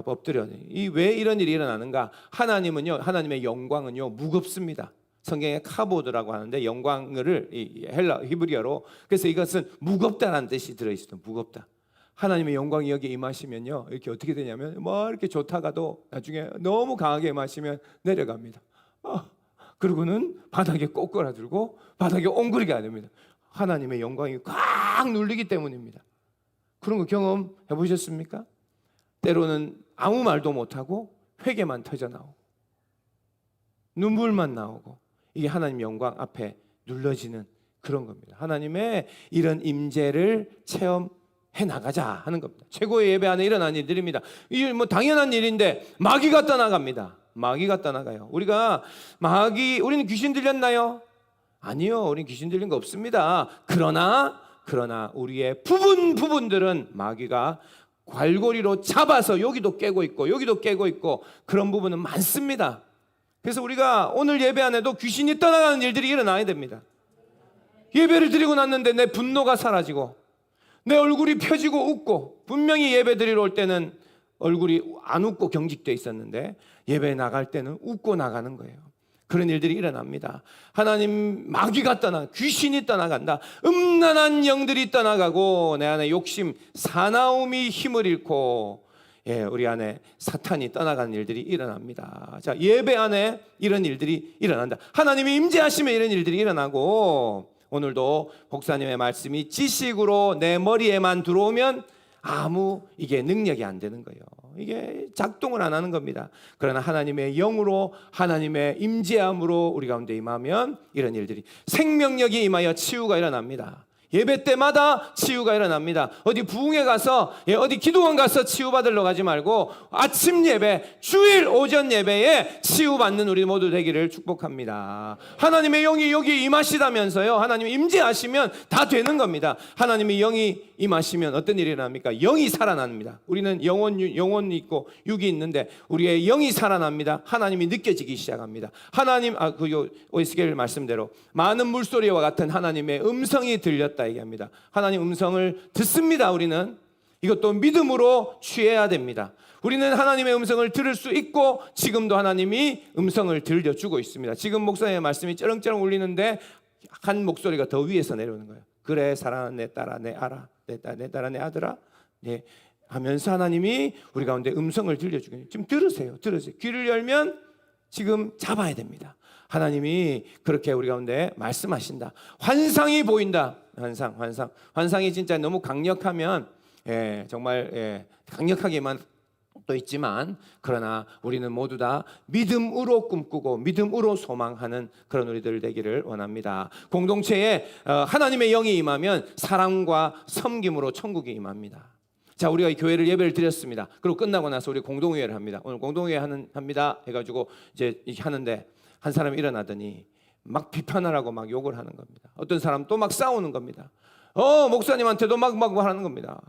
엎드려. 이 왜 이런 일이 일어나는가? 하나님은요, 하나님의 영광은요 무겁습니다. 성경에 카보드라고 하는데 영광을 헬라 히브리어로 그래서 이것은 무겁다라는 뜻이 들어 있어요. 무겁다. 하나님의 영광이 여기에 임하시면요 이렇게 어떻게 되냐면 뭐 이렇게 좋다가도 나중에 너무 강하게 임하시면 내려갑니다. 그리고는 바닥에 꼬꾸라들고 바닥에 옹그리게 안 됩니다. 하나님의 영광이 꽉 눌리기 때문입니다. 그런 거 경험해 보셨습니까? 때로는 아무 말도 못하고 회개만 터져나오고 눈물만 나오고 이게 하나님 영광 앞에 눌러지는 그런 겁니다. 하나님의 이런 임재를 체험해 나가자 하는 겁니다. 최고의 예배 안에 일어난 일들입니다. 이게 뭐 당연한 일인데 마귀가 떠나갑니다. 마귀가 떠나가요. 우리는 귀신 들렸나요? 아니요, 우리는 귀신 들린 거 없습니다. 그러나 우리의 부분들은 마귀가 괄고리로 잡아서 여기도 깨고 있고 여기도 깨고 있고 그런 부분은 많습니다. 그래서 우리가 오늘 예배 안에도 귀신이 떠나가는 일들이 일어나야 됩니다. 예배를 드리고 났는데 내 분노가 사라지고 내 얼굴이 펴지고 웃고 분명히 예배 드리러 올 때는 얼굴이 안 웃고 경직되어 있었는데 예배 나갈 때는 웃고 나가는 거예요. 그런 일들이 일어납니다. 하나님 마귀가 귀신이 떠나간다. 음란한 영들이 떠나가고 내 안에 욕심, 사나움이 힘을 잃고 우리 안에 사탄이 떠나가는 일들이 일어납니다. 자, 예배 안에 이런 일들이 일어난다. 하나님이 임재하시면 이런 일들이 일어나고 오늘도 목사님의 말씀이 지식으로 내 머리에만 들어오면 아무 이게 능력이 안 되는 거예요. 이게 작동을 안 하는 겁니다. 그러나 하나님의 영으로 하나님의 임재함으로 우리 가운데 임하면 이런 일들이 생명력이 임하여 치유가 일어납니다. 예배 때마다 치유가 일어납니다. 어디 부흥회 가서 어디 기도원 가서 치유받으러 가지 말고 아침 예배, 주일 오전 예배에 치유받는 우리 모두 되기를 축복합니다. 하나님의 영이 여기 임하시다면서요. 하나님 임재하시면 다 되는 겁니다. 하나님의 영이 임하시면 어떤 일이 일어납니까? 영이 살아납니다. 우리는 영혼이 있고 육이 있는데 우리의 영이 살아납니다. 하나님이 느껴지기 시작합니다. 오이스겔 말씀대로 많은 물소리와 같은 하나님의 음성이 들렸다 얘기합니다. 하나님 음성을 듣습니다. 우리는 이것도 믿음으로 취해야 됩니다. 우리는 하나님의 음성을 들을 수 있고 지금도 하나님이 음성을 들려주고 있습니다. 지금 목사님의 말씀이 쩌렁쩌렁 울리는데 한 목소리가 더 위에서 내려오는 거예요. 그래 사랑하는 내 딸아 내 알아 내 딸아 내 아들아 하면서 하나님이 우리 가운데 음성을 들려주고 지금 들으세요. 귀를 열면 지금 잡아야 됩니다. 하나님이 그렇게 우리 가운데 말씀하신다. 환상이 보인다. 환상이 진짜 너무 강력하면 정말 강력하게만 또 있지만 그러나 우리는 모두 다 믿음으로 꿈꾸고 믿음으로 소망하는 그런 우리들 되기를 원합니다. 공동체에 하나님의 영이 임하면 사랑과 섬김으로 천국이 임합니다. 자, 우리가 이 교회를 예배를 드렸습니다. 그리고 끝나고 나서 우리 공동회의를 합니다. 오늘 공동회의 합니다 해가지고 이제 하는데 한 사람이 일어나더니 막 비판을 하고 막 욕을 하는 겁니다. 어떤 사람 또 막 싸우는 겁니다. 목사님한테도 막 하는 겁니다.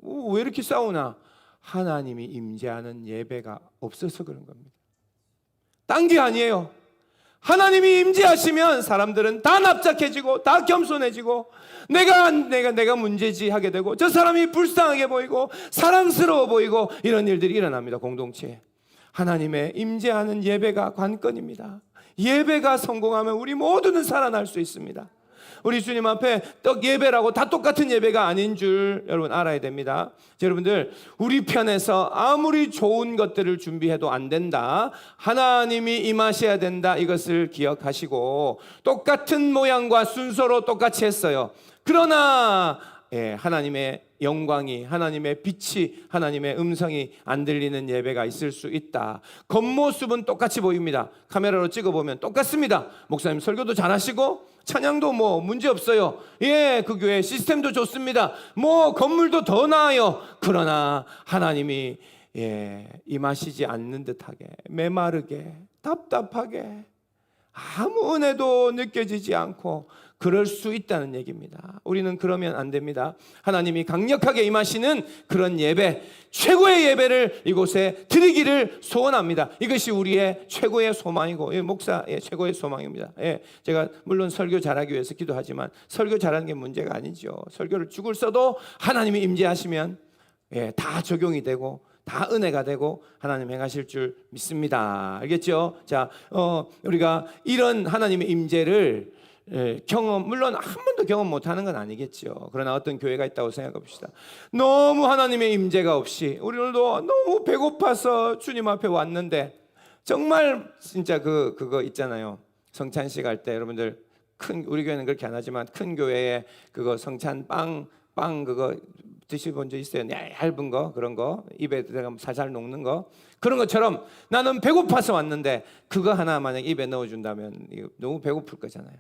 왜 이렇게 싸우나? 하나님이 임재하는 예배가 없어서 그런 겁니다. 딴 게 아니에요. 하나님이 임재하시면 사람들은 다 납작해지고 다 겸손해지고 내가 문제지 하게 되고 저 사람이 불쌍하게 보이고 사랑스러워 보이고 이런 일들이 일어납니다. 공동체에 하나님의 임재하는 예배가 관건입니다. 예배가 성공하면 우리 모두는 살아날 수 있습니다. 우리 주님 앞에 떡 예배라고 다 똑같은 예배가 아닌 줄 여러분 알아야 됩니다. 여러분들 우리 편에서 아무리 좋은 것들을 준비해도 안 된다. 하나님이 임하셔야 된다. 이것을 기억하시고 똑같은 모양과 순서로 똑같이 했어요. 그러나 하나님의 영광이, 하나님의 빛이, 하나님의 음성이 안 들리는 예배가 있을 수 있다. 겉모습은 똑같이 보입니다. 카메라로 찍어보면 똑같습니다. 목사님 설교도 잘하시고 찬양도 뭐 문제 없어요. 예, 그 교회 시스템도 좋습니다. 뭐 건물도 더 나아요. 그러나 하나님이 임하시지 않는 듯하게, 메마르게, 답답하게, 아무 은혜도 느껴지지 않고 그럴 수 있다는 얘기입니다. 우리는 그러면 안 됩니다. 하나님이 강력하게 임하시는 그런 예배, 최고의 예배를 이곳에 드리기를 소원합니다. 이것이 우리의 최고의 소망이고 목사의 최고의 소망입니다. 제가 물론 설교 잘하기 위해서 기도하지만 설교 잘하는 게 문제가 아니죠. 설교를 죽을 써도 하나님이 임재하시면 다 적용이 되고 다 은혜가 되고 하나님 행하실 줄 믿습니다. 알겠죠? 자, 우리가 이런 하나님의 임재를 경험, 물론 한 번도 경험 못하는 건 아니겠죠. 그러나 어떤 교회가 있다고 생각해 봅시다. 너무 하나님의 임재가 없이 우리들도 너무 배고파서 주님 앞에 왔는데, 정말 진짜 그거 있잖아요. 성찬식 할 때 여러분들 우리 교회는 그렇게 안 하지만 큰 교회에 그거 성찬 빵 그거 드셔본 적 있어요? 얇은 거, 그런 거 입에 들어가면 살살 녹는 거, 그런 것처럼 나는 배고파서 왔는데 그거 하나 만약 입에 넣어준다면 너무 배고플 거잖아요.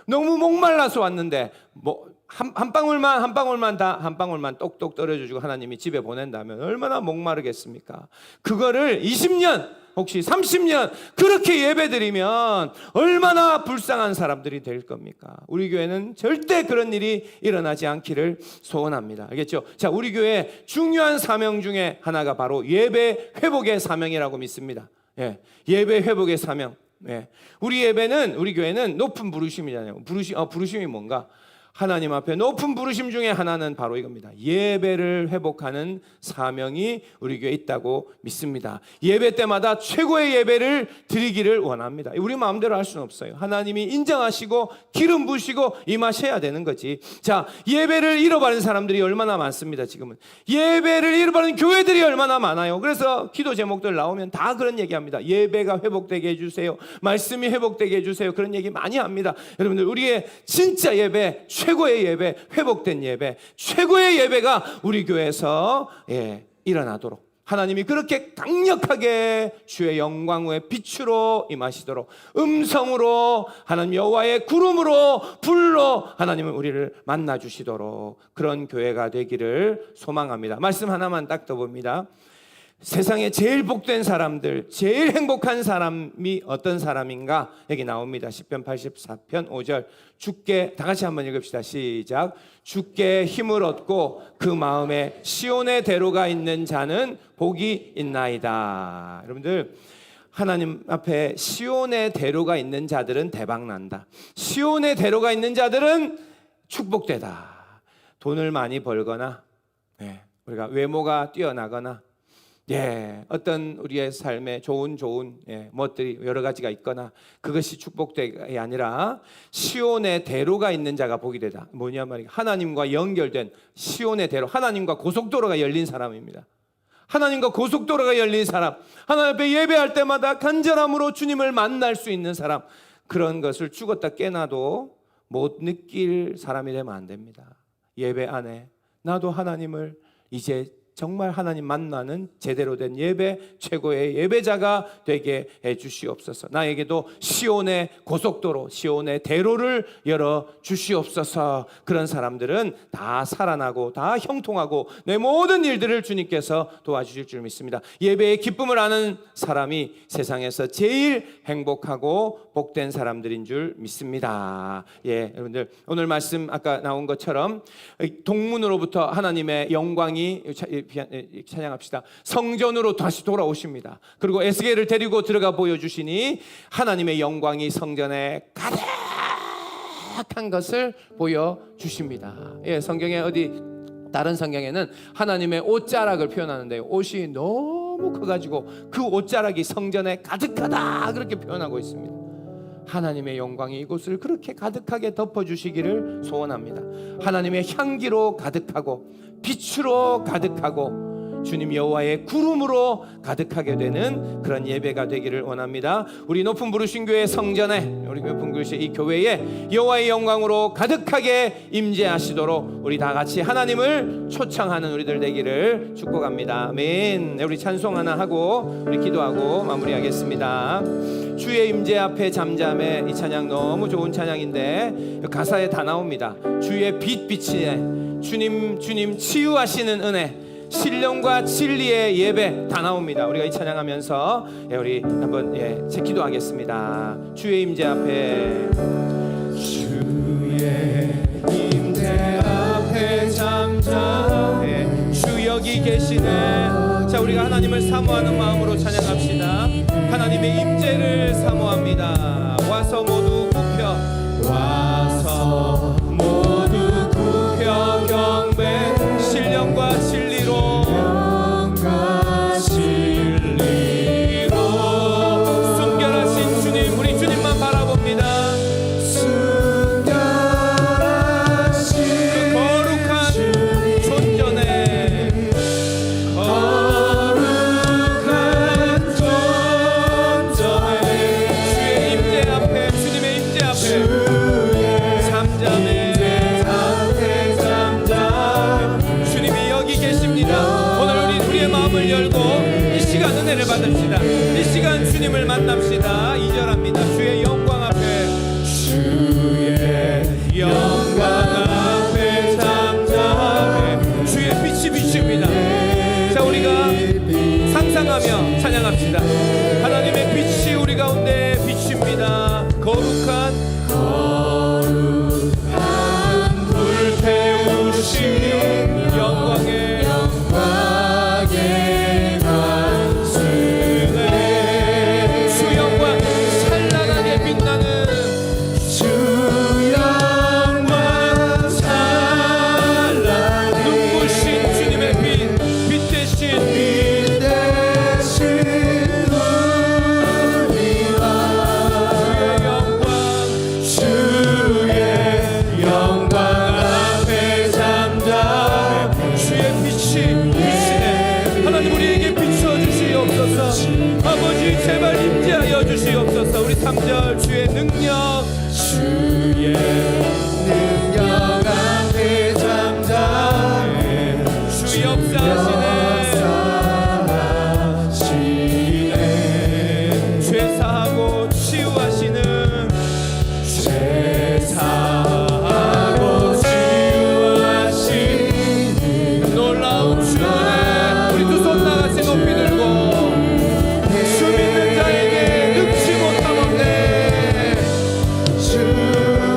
너무 목말라서 왔는데 뭐 한 방울만 똑똑 떨어져주고 하나님이 집에 보낸다면 얼마나 목마르겠습니까? 그거를 20년 혹시 30년 그렇게 예배드리면 얼마나 불쌍한 사람들이 될 겁니까? 우리 교회는 절대 그런 일이 일어나지 않기를 소원합니다. 알겠죠? 자, 우리 교회의 중요한 사명 중에 하나가 바로 예배 회복의 사명이라고 믿습니다. 예배 회복의 사명. 우리 교회는 높은 부르심이잖아요. 부르심이 뭔가? 하나님 앞에 높은 부르심 중에 하나는 바로 이겁니다. 예배를 회복하는 사명이 우리 교회에 있다고 믿습니다. 예배 때마다 최고의 예배를 드리기를 원합니다. 우리 마음대로 할 수는 없어요. 하나님이 인정하시고 기름 부으시고 임하셔야 되는 거지. 자, 예배를 잃어버린 사람들이 얼마나 많습니다. 지금은 예배를 잃어버린 교회들이 얼마나 많아요. 그래서 기도 제목들 나오면 다 그런 얘기합니다. 예배가 회복되게 해주세요. 말씀이 회복되게 해주세요. 그런 얘기 많이 합니다. 여러분들, 우리의 진짜 예배, 최고의 예배, 회복된 예배, 최고의 예배가 우리 교회에서 일어나도록 하나님이 그렇게 강력하게 주의 영광의 빛으로 임하시도록, 음성으로, 하나님 여호와의 구름으로, 불로 하나님은 우리를 만나 주시도록 그런 교회가 되기를 소망합니다. 말씀 하나만 딱 더 봅니다. 세상에 제일 복된 사람들, 제일 행복한 사람이 어떤 사람인가? 여기 나옵니다. 시편 84편 5절. 주께, 다 같이 한번 읽읍시다. 시작. 주께 힘을 얻고 그 마음에 시온의 대로가 있는 자는 복이 있나이다. 여러분들, 하나님 앞에 시온의 대로가 있는 자들은 대박난다. 시온의 대로가 있는 자들은 축복되다. 돈을 많이 벌거나, 우리가 외모가 뛰어나거나, 어떤 우리의 삶에 좋은 것들이 여러 가지가 있거나, 그것이 축복되게 아니라 시온의 대로가 있는 자가 복이 되다. 뭐냐 말이야? 하나님과 연결된 시온의 대로, 하나님과 고속도로가 열린 사람입니다. 하나님과 고속도로가 열린 사람, 하나님 앞에 예배할 때마다 간절함으로 주님을 만날 수 있는 사람, 그런 것을 죽었다 깨나도 못 느낄 사람이 되면 안 됩니다. 예배 안에 나도 하나님을 이제 정말 하나님 만나는 제대로 된 예배, 최고의 예배자가 되게 해 주시옵소서. 나에게도 시온의 고속도로, 시온의 대로를 열어 주시옵소서. 그런 사람들은 다 살아나고 다 형통하고 내 모든 일들을 주님께서 도와주실 줄 믿습니다. 예배의 기쁨을 아는 사람이 세상에서 제일 행복하고 복된 사람들인 줄 믿습니다. 여러분들, 오늘 말씀 아까 나온 것처럼 동문으로부터 하나님의 영광이, 찬양합시다, 성전으로 다시 돌아오십니다. 그리고 에스겔을 데리고 들어가 보여주시니 하나님의 영광이 성전에 가득한 것을 보여주십니다. 성경에 다른 성경에는 하나님의 옷자락을 표현하는데요, 옷이 너무 커가지고 그 옷자락이 성전에 가득하다 그렇게 표현하고 있습니다. 하나님의 영광이 이곳을 그렇게 가득하게 덮어주시기를 소원합니다. 하나님의 향기로 가득하고 빛으로 가득하고 주님 여호와의 구름으로 가득하게 되는 그런 예배가 되기를 원합니다. 우리 높은 부르신 교회 성전에, 우리 높은 부르신 이 교회에 여호와의 영광으로 가득하게 임재하시도록 우리 다 같이 하나님을 초청하는 우리들 되기를 축복합니다. 아멘. 우리 찬송 하나 하고 우리 기도하고 마무리하겠습니다. 주의 임재 앞에 잠잠해. 이 찬양 너무 좋은 찬양인데 가사에 다 나옵니다. 주의 빛 비치에 주님 치유하시는 은혜, 신령과 진리의 예배 다 나옵니다. 우리가 이 찬양하면서 우리 한번 제 기도하겠습니다. 주의 임재 앞에, 주의 임재 앞에 잠잠해. 주 여기 계시네. 자, 우리가 하나님을 사모하는 마음으로 찬양합시다. 하나님의 임재를 사모합니다. 와서 모두 굽혀, 와서 모두 굽혀 경배, 신령과 진리로, 순결하신 주님, 우리 주님만 바라봅니다. 순결하신 그 거룩한 존전에, 거룩한 존전에 주의 임재 앞에, 주님의 임재 앞에 잠잠해. 주님이 여기 계십니다. 오늘 우리의 마음을 열고 이 시간 은혜를 받읍시다. 이 시간 주님을 만납시다. 2절합니다. 주의 영광 앞에, 주의 영광 앞에 잠잠해. 주의 빛이 비춥니다. 자, 우리가 상상하며 찬양합시다. 하나님의 빛이 우리 가운데 비춥니다. 거룩한 불태우신 영광의 말씀에 주 영광 찬란하게 빛나는, 주 영광 찬란 눈부신 주님의 빛 대신 주의 영광 앞에 잠잠해. 주의 빛이 비치네. 하나님 우리에게 비춰주시옵소서. 아버지 제발 임재하여 주시옵소서. 우리 3절 주의 능력, 주의 능력 앞에 잠잠해. 주 역사하시네. 죄사하고 치유하시는, 죄사하고 치유하시는 놀라운 주의, 우리 두 손 다 같이 높이 들고 주 믿는 자에게 늙지 못하건대, 주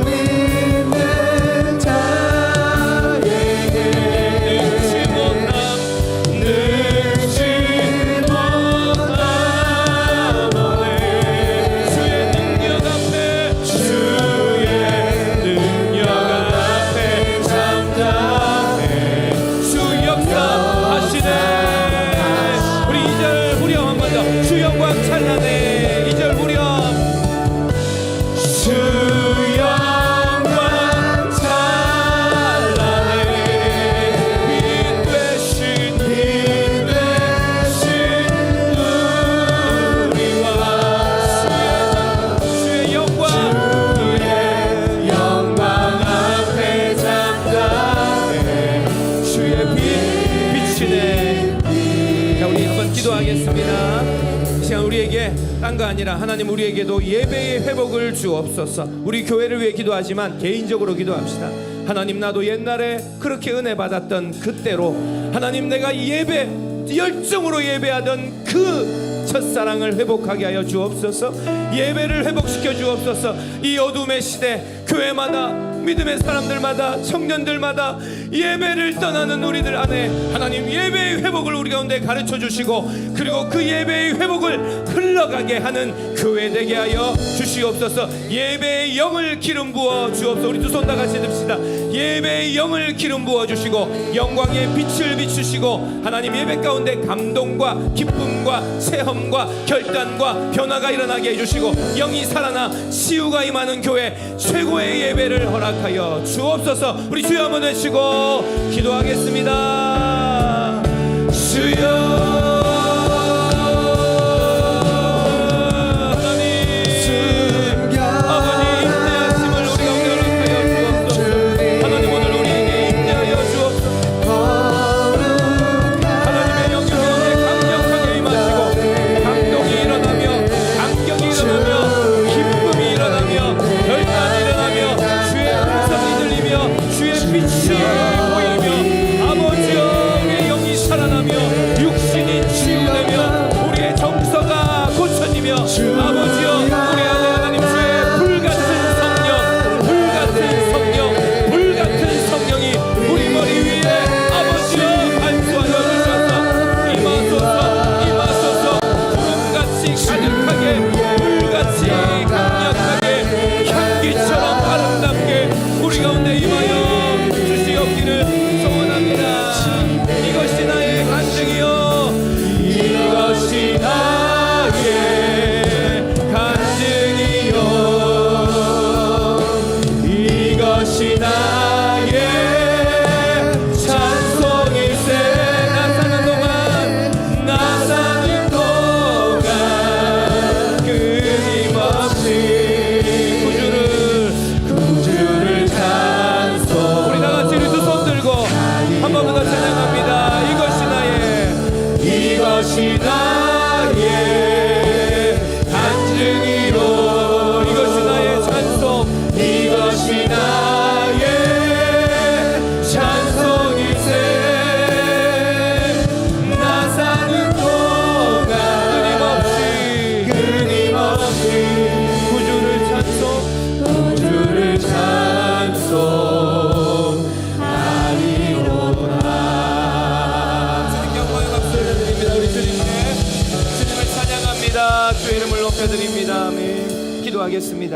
믿는 자에게 늙지 못함, 늙지 못하거늘. 주의 능력 앞에, 주의 능력 앞에 잠잠해. 주 역사하시네. 우리 2절 후렴 한 번 더. 주 영광 찬란해. 2절 후렴. 주 영광 찬란해. 빛 되신 우리와 주의 영광 앞에 잠잠해. 주의 빛 비치네. 자, 우리 한번 기도하겠습니다. 이 시간 우리에게 딴 거 아니라 하나님 우리에게도 예배의 회복을 주옵소서. 우리 교회를 위해 기도하지만 개인적으로 기도합시다. 하나님 나도 옛날에 그렇게 은혜 받았던 그때로 하나님 내가 예배 열정으로 예배하던 그 첫사랑을 회복하게 하여 주옵소서. 예배를 회복시켜 주옵소서. 이 어둠의 시대 교회마다 믿음의 사람들마다 청년들마다 예배를 떠나는 우리들 안에 하나님 예배의 회복을 우리 가운데 가르쳐 주시고 그리고 그 예배의 회복을 흘러가게 하는 교회 되게 하여 주시옵소서. 예배의 영을 기름 부어 주옵소서. 우리 두 손 다 같이 듭시다. 예배의 영을 기름 부어 주시고 영광의 빛을 비추시고 하나님 예배 가운데 감동과 기쁨과 체험과 결단과 변화가 일어나게 해주시고 영이 살아나 치유가 임하는 교회 최고의 예배를 허락하여 주옵소서. 우리 주여 한번 외치고 기도하겠습니다. 주여 이것이 나의 간증이로 이것이 나의 찬송 이것이 나의 찬송일세 나 사는 동안 끊임없이 구주를 찬송하리로다. 주님 영광의 박수를 드립니다. 우리 주님께 주님을 찬양합니다. 주의 이름을 높여드립니다. 아멘. 기도하겠습니다.